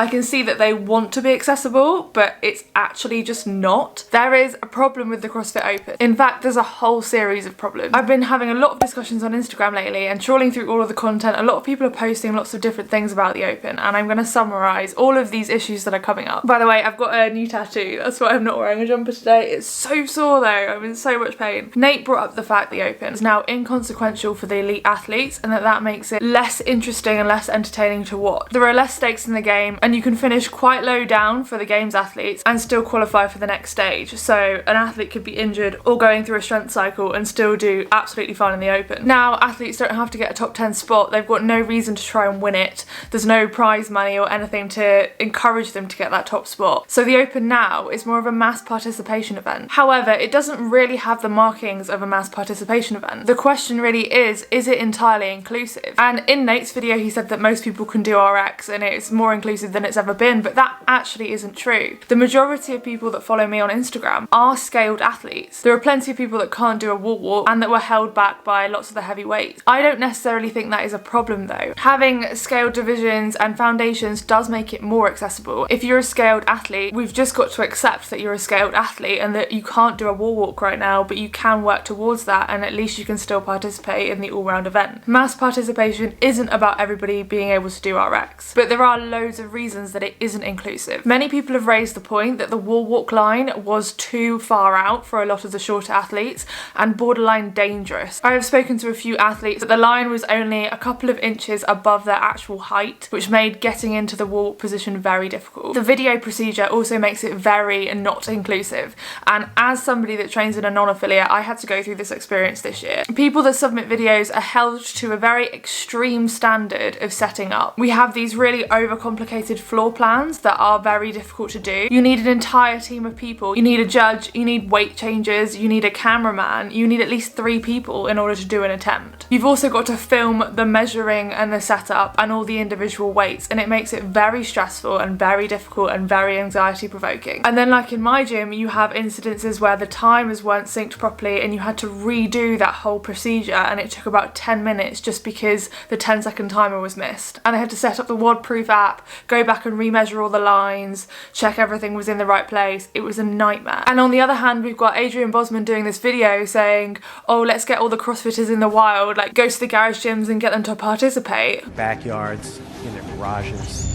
I can see that they want to be accessible, but it's actually just not. There is a problem with the CrossFit Open. In fact, there's a whole series of problems. I've been having a lot of discussions on Instagram lately and trawling through all of the content. A lot of people are posting lots of different things about the Open, and I'm going to summarise all of these issues that are coming up. By the way, I've got a new tattoo. That's why I'm not wearing a jumper today. It's so sore though. I'm in so much pain. Nate brought up the fact the Open is now inconsequential for the elite athletes, and that makes it less interesting and less entertaining to watch. There are less stakes in the game, and you can finish quite low down for the games athletes and still qualify for the next stage. So an athlete could be injured or going through a strength cycle and still do absolutely fine in the Open. Now athletes don't have to get a top 10 spot. They've got no reason to try and win it. There's no prize money or anything to encourage them to get that top spot. So the Open now is more of a mass participation event. However, it doesn't really have the markings of a mass participation event. The question really is it entirely inclusive? And in Nate's video he said that most people can do RX and it's more inclusive than it's ever been, but that actually isn't true. The majority of people that follow me on Instagram are scaled athletes. There are plenty of people that can't do a wall walk and that were held back by lots of the heavy weights. I don't necessarily think that is a problem though. Having scaled divisions and foundations does make it more accessible. If you're a scaled athlete, we've just got to accept that you're a scaled athlete and that you can't do a wall walk right now, but you can work towards that, and at least you can still participate in the all-round event. Mass participation isn't about everybody being able to do RX, but there are loads of reasons that it isn't inclusive. Many people have raised the point that the wall walk line was too far out for a lot of the shorter athletes and borderline dangerous. I have spoken to a few athletes that the line was only a couple of inches above their actual height, which made getting into the wall walk position very difficult. The video procedure also makes it very not inclusive, and as somebody that trains in a non-affiliate, I had to go through this experience this year. People that submit videos are held to a very extreme standard of setting up. We have these really overcomplicated floor plans that are very difficult to do. You need an entire team of people. You need a judge, you need weight changers, you need a cameraman, you need at least 3 people in order to do an attempt. You've also got to film the measuring and the setup and all the individual weights, and it makes it very stressful and very difficult and very anxiety provoking. And then like in my gym, you have incidences where the timers weren't synced properly and you had to redo that whole procedure, and it took about 10 minutes just because the 10-second timer was missed. And I had to set up the WOD-proof app, go back and remeasure all the lines, check everything was in the right place. It was a nightmare. And on the other hand, we've got Adrian Bosman doing this video saying, oh, let's get all the CrossFitters in the wild, like go to the garage gyms and get them to participate. Backyards, in their garages.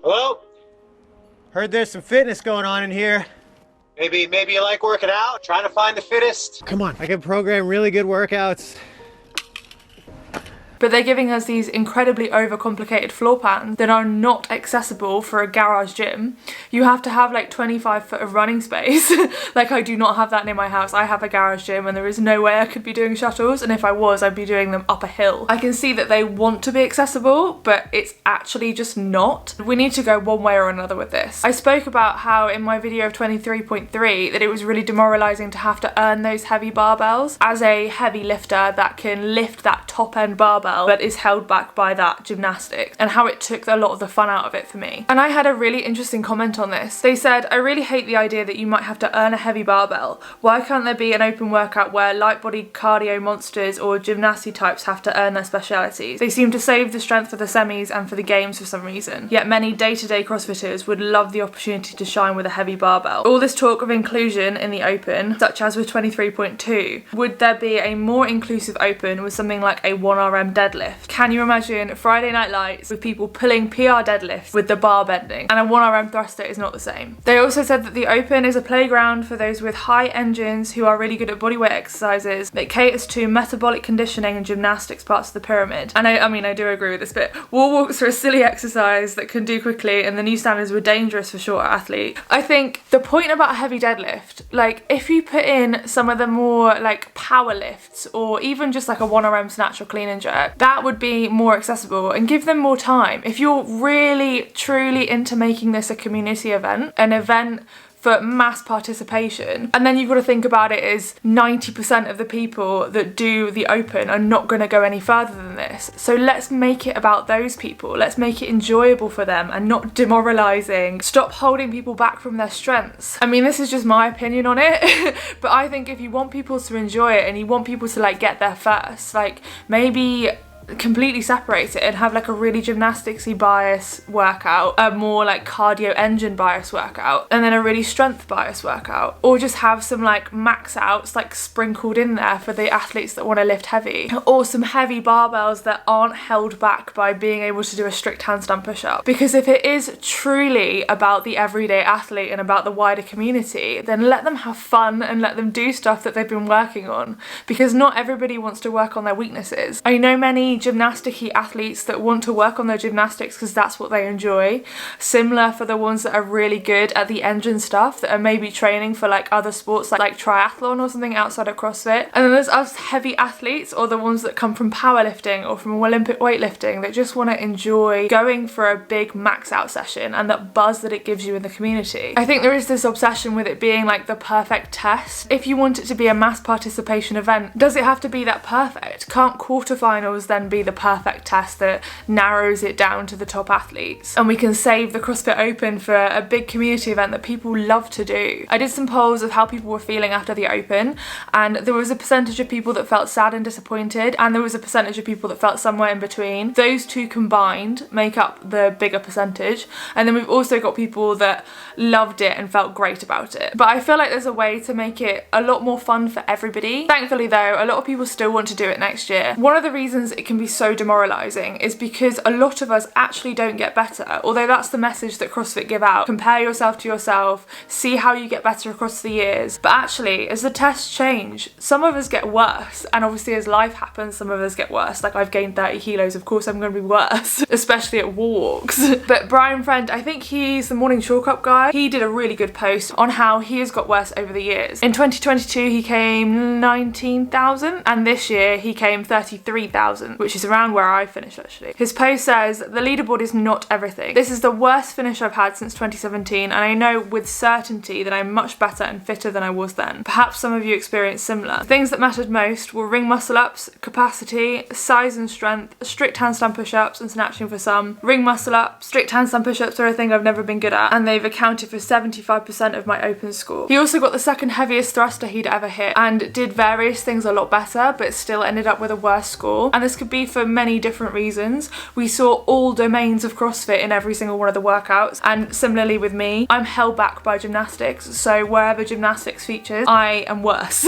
Hello? Heard there's some fitness going on in here. Maybe you like working out, trying to find the fittest. Come on, I can program really good workouts. But they're giving us these incredibly overcomplicated floor plans that are not accessible for a garage gym. You have to have like 25 foot of running space. Like I do not have that near my house. I have a garage gym and there is no way I could be doing shuttles, and if I was, I'd be doing them up a hill. I can see that they want to be accessible, but it's actually just not. We need to go one way or another with this. I spoke about how in my video of 23.3 that it was really demoralizing to have to earn those heavy barbells. As a heavy lifter that can lift that top end barbell but is held back by that gymnastics, and how it took a lot of the fun out of it for me. And I had a really interesting comment on this. They said, I really hate the idea that you might have to earn a heavy barbell. Why can't there be an open workout where light body cardio monsters or gymnasty types have to earn their specialities? They seem to save the strength for the semis and for the games for some reason. Yet many day-to-day CrossFitters would love the opportunity to shine with a heavy barbell. All this talk of inclusion in the Open, such as with 23.2, would there be a more inclusive Open with something like a 1RM deadlift? Can you imagine Friday Night Lights with people pulling PR deadlifts with the bar bending? And a 1RM thruster is not the same. They also said that the Open is a playground for those with high engines who are really good at bodyweight exercises that caters to metabolic conditioning and gymnastics parts of the pyramid. And I mean I do agree with this bit. Wall walks are a silly exercise that can do quickly, and the new standards were dangerous for shorter athletes. I think the point about a heavy deadlift, like if you put in some of the more like power lifts or even just like a 1RM snatch or clean and jerk, that would be more accessible and give them more time. If you're really truly into making this a community event, an event for mass participation, and then you've got to think about it as 90% of the people that do the Open are not going to go any further than this. So let's make it about those people. Let's make it enjoyable for them and not demoralizing. Stop holding people back from their strengths. I mean, this is just my opinion on it, but I think if you want people to enjoy it and you want people to like get there first, like maybe completely separate it and have like a really gymnasticsy bias workout, a more like cardio engine bias workout, and then a really strength bias workout, or just have some like max outs like sprinkled in there for the athletes that want to lift heavy, or some heavy barbells that aren't held back by being able to do a strict handstand push-up. Because if it is truly about the everyday athlete and about the wider community, then let them have fun and let them do stuff that they've been working on, because not everybody wants to work on their weaknesses. I know many gymnastic-y athletes that want to work on their gymnastics because that's what they enjoy. Similar for the ones that are really good at the engine stuff, that are maybe training for like other sports like triathlon or something outside of CrossFit. And then there's us heavy athletes, or the ones that come from powerlifting or from Olympic weightlifting, that just want to enjoy going for a big max out session and that buzz that it gives you in the community. I think there is this obsession with it being like the perfect test. If you want it to be a mass participation event, does it have to be that perfect? Can't quarterfinals then be the perfect test that narrows it down to the top athletes, and we can save the CrossFit Open for a big community event that people love to do? I did some polls of how people were feeling after the Open, and there was a percentage of people that felt sad and disappointed, and there was a percentage of people that felt somewhere in between. Those two combined make up the bigger percentage, and then we've also got people that loved it and felt great about it. But I feel like there's a way to make it a lot more fun for everybody. Thankfully though, a lot of people still want to do it next year. One of the reasons it can be so demoralising is because a lot of us actually don't get better, although that's the message that CrossFit give out. Compare yourself to yourself, see how you get better across the years. But actually, as the tests change, some of us get worse, and obviously as life happens, some of us get worse. Like I've gained 30 kilos, of course I'm going to be worse, especially at walks. But Brian Friend, I think he's the Morning Chalk Up guy, he did a really good post on how he has got worse over the years. In 2022 he came 19,000, and this year he came 33,000, which is around where I finished actually. His post says, "The leaderboard is not everything. This is the worst finish I've had since 2017, and I know with certainty that I'm much better and fitter than I was then. Perhaps some of you experienced similar. Things that mattered most were ring muscle ups, capacity, size and strength, strict handstand push-ups and snatching for some. Ring muscle ups, strict handstand push-ups are a thing I've never been good at, and they've accounted for 75% of my open score." He also got the second heaviest thruster he'd ever hit and did various things a lot better, but still ended up with a worse score. And this could be for many different reasons. We saw all domains of CrossFit in every single one of the workouts, and similarly with me, I'm held back by gymnastics, so wherever gymnastics features, I am worse.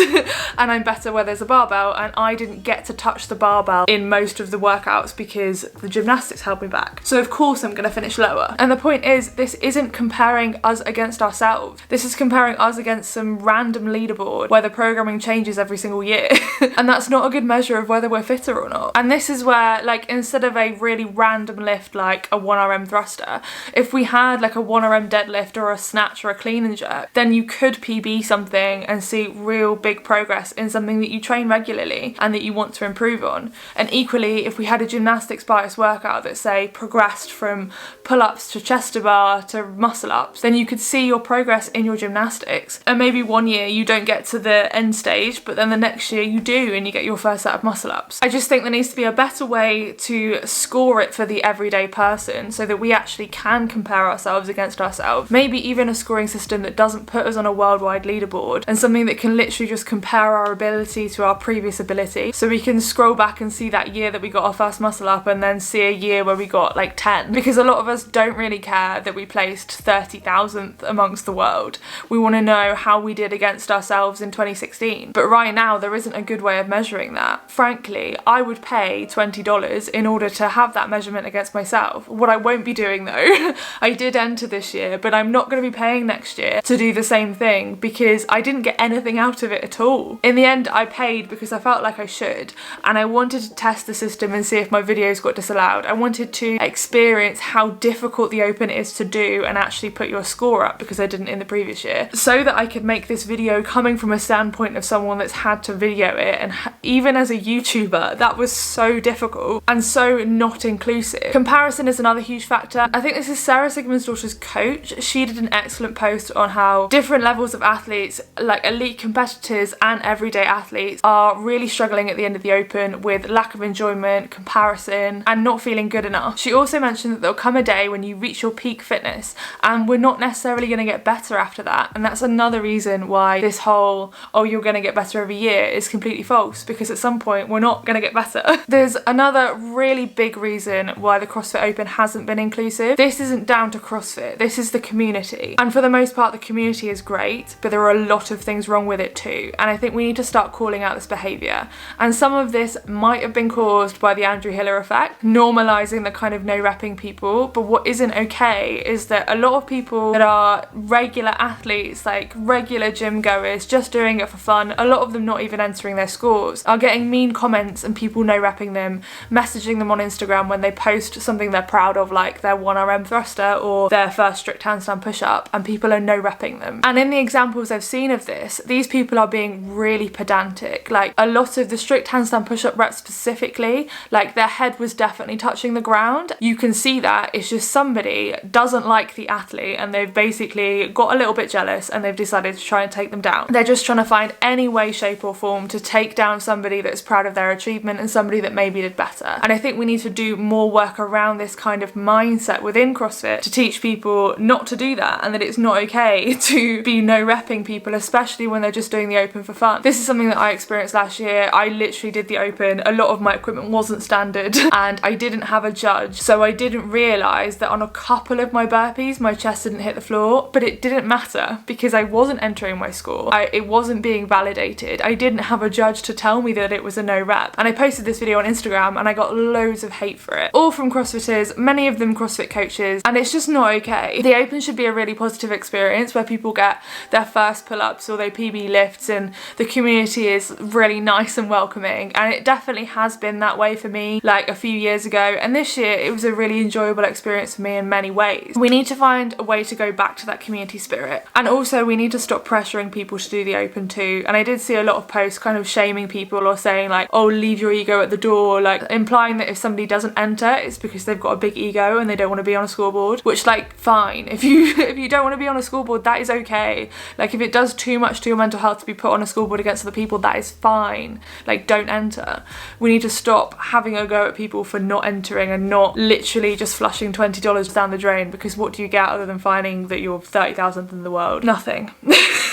And I'm better where there's a barbell, and I didn't get to touch the barbell in most of the workouts because the gymnastics held me back. So of course I'm gonna finish lower. And the point is, this isn't comparing us against ourselves. This is comparing us against some random leaderboard where the programming changes every single year. And that's not a good measure of whether we're fitter or not. And this is where, like, instead of a really random lift like a 1RM thruster, if we had like a 1RM deadlift or a snatch or a clean and jerk, then you could PB something and see real big progress in something that you train regularly and that you want to improve on. And equally, if we had a gymnastics bias workout that say progressed from pull-ups to chest to bar to muscle ups, then you could see your progress in your gymnastics. And maybe one year you don't get to the end stage, but then the next year you do and you get your first set of muscle ups. I just think there needs to be a better way to score it for the everyday person so that we actually can compare ourselves against ourselves. Maybe even a scoring system that doesn't put us on a worldwide leaderboard, and something that can literally just compare our ability to our previous ability, so we can scroll back and see that year that we got our first muscle up and then see a year where we got like 10. Because a lot of us don't really care that we placed 30,000th amongst the world. We want to know how we did against ourselves in 2016. But right now there isn't a good way of measuring that. Frankly, I would pay $20 in order to have that measurement against myself. What I won't be doing though, I did enter this year, but I'm not going to be paying next year to do the same thing because I didn't get anything out of it at all. In the end, I paid because I felt like I should, and I wanted to test the system and see if my videos got disallowed. I wanted to experience how difficult the Open is to do and actually put your score up, because I didn't in the previous year, so that I could make this video coming from a standpoint of someone that's had to video it. And even as a YouTuber, that was so difficult and so not inclusive. Comparison is another huge factor. I think this is Sarah Sigmund's daughter's coach. She did an excellent post on how different levels of athletes, like elite competitors and everyday athletes, are really struggling at the end of the Open with lack of enjoyment, comparison, and not feeling good enough. She also mentioned that there'll come a day when you reach your peak fitness and we're not necessarily going to get better after that. And that's another reason why this whole, oh, you're going to get better every year is completely false, because at some point we're not going to get better. There's another really big reason why the CrossFit Open hasn't been inclusive. This isn't down to CrossFit, this is the community. And for the most part, the community is great, but there are a lot of things wrong with it too. And I think we need to start calling out this behaviour. And some of this might have been caused by the Andrew Hiller effect, normalising the kind of no repping people. But what isn't okay is that a lot of people that are regular athletes, like regular gym goers, just doing it for fun, a lot of them not even entering their scores, are getting mean comments and people no repping them, messaging them on Instagram when they post something they're proud of, like their 1RM thruster or their first strict handstand push-up, and people are no repping them. And in the examples I've seen of this, these people are being really pedantic. Like a lot of the strict handstand push-up reps specifically, like their head was definitely touching the ground. You can see that. It's just somebody doesn't like the athlete and they've basically got a little bit jealous and they've decided to try and take them down. They're just trying to find any way, shape or form to take down somebody that's proud of their achievement and somebody that maybe did better. And I think we need to do more work around this kind of mindset within CrossFit to teach people not to do that, and that it's not okay to be no repping people, especially when they're just doing the Open for fun. This is something that I experienced last year. I literally did the Open. A lot of my equipment wasn't standard and I didn't have a judge, so I didn't realise that on a couple of my burpees my chest didn't hit the floor, but it didn't matter because I wasn't entering my score. It wasn't being validated. I didn't have a judge to tell me that it was a no rep. And I posted this video on Instagram and I got loads of hate for it, all from CrossFitters, many of them CrossFit coaches, and it's just not okay. The Open should be a really positive experience where people get their first pull-ups or their PB lifts and the community is really nice and welcoming, and it definitely has been that way for me like a few years ago, and this year it was a really enjoyable experience for me in many ways. We need to find a way to go back to that community spirit, and also we need to stop pressuring people to do the Open too. And I did see a lot of posts kind of shaming people or saying like, oh, leave your ego at the door, like implying that if somebody doesn't enter it's because they've got a big ego and they don't want to be on a scoreboard, which like fine, if you don't want to be on a scoreboard, that is okay. Like if it does too much to your mental health to be put on a scoreboard against other people, that is fine. Like don't enter. We need to stop having a go at people for not entering and not literally just flushing $20 down the drain, because what do you get other than finding that you're 30,000th in the world? Nothing.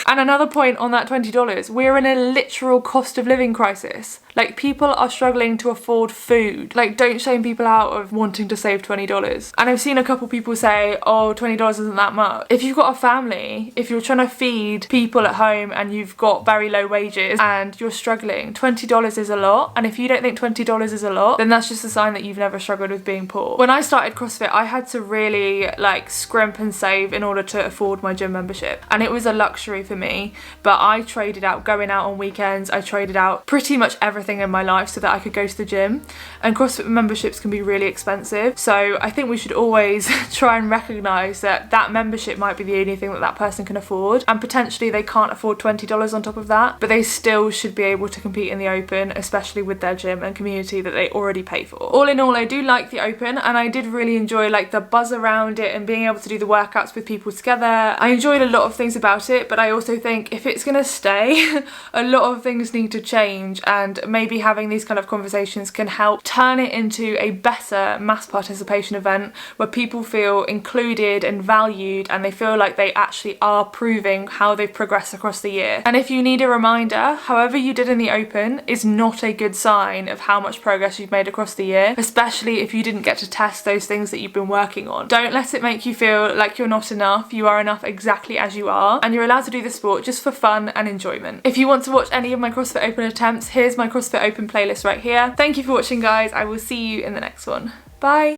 And another point on that $20, we're in a literal cost of living crisis. Like people are struggling to afford food. Like don't shame people out of wanting to save $20. And I've seen a couple people say, oh, $20 isn't that much. If you've got a family, if you're trying to feed people at home and you've got very low wages and you're struggling, $20 is a lot. And if you don't think $20 is a lot, then that's just a sign that you've never struggled with being poor. When I started CrossFit, I had to really like scrimp and save in order to afford my gym membership. And it was a luxury for me, but I traded out going out on weekends. I traded out pretty much everything in my life so that I could go to the gym, and CrossFit memberships can be really expensive, so I think we should always try and recognise that that membership might be the only thing that that person can afford, and potentially they can't afford $20 on top of that, but they still should be able to compete in the Open, especially with their gym and community that they already pay for. All in all, I do like the Open and I did really enjoy like the buzz around it and being able to do the workouts with people together. I enjoyed a lot of things about it, but I also think if it's gonna stay a lot of things need to change, and maybe having these kind of conversations can help turn it into a better mass participation event where people feel included and valued and they feel like they actually are proving how they've progressed across the year. And if you need a reminder, however you did in the Open is not a good sign of how much progress you've made across the year, especially if you didn't get to test those things that you've been working on. Don't let it make you feel like you're not enough. You are enough exactly as you are, and you're allowed to do the sport just for fun and enjoyment. If you want to watch any of my CrossFit Open attempts, here's my CrossFit Open playlist right here. Thank you for watching, guys. I will see you in the next one. Bye.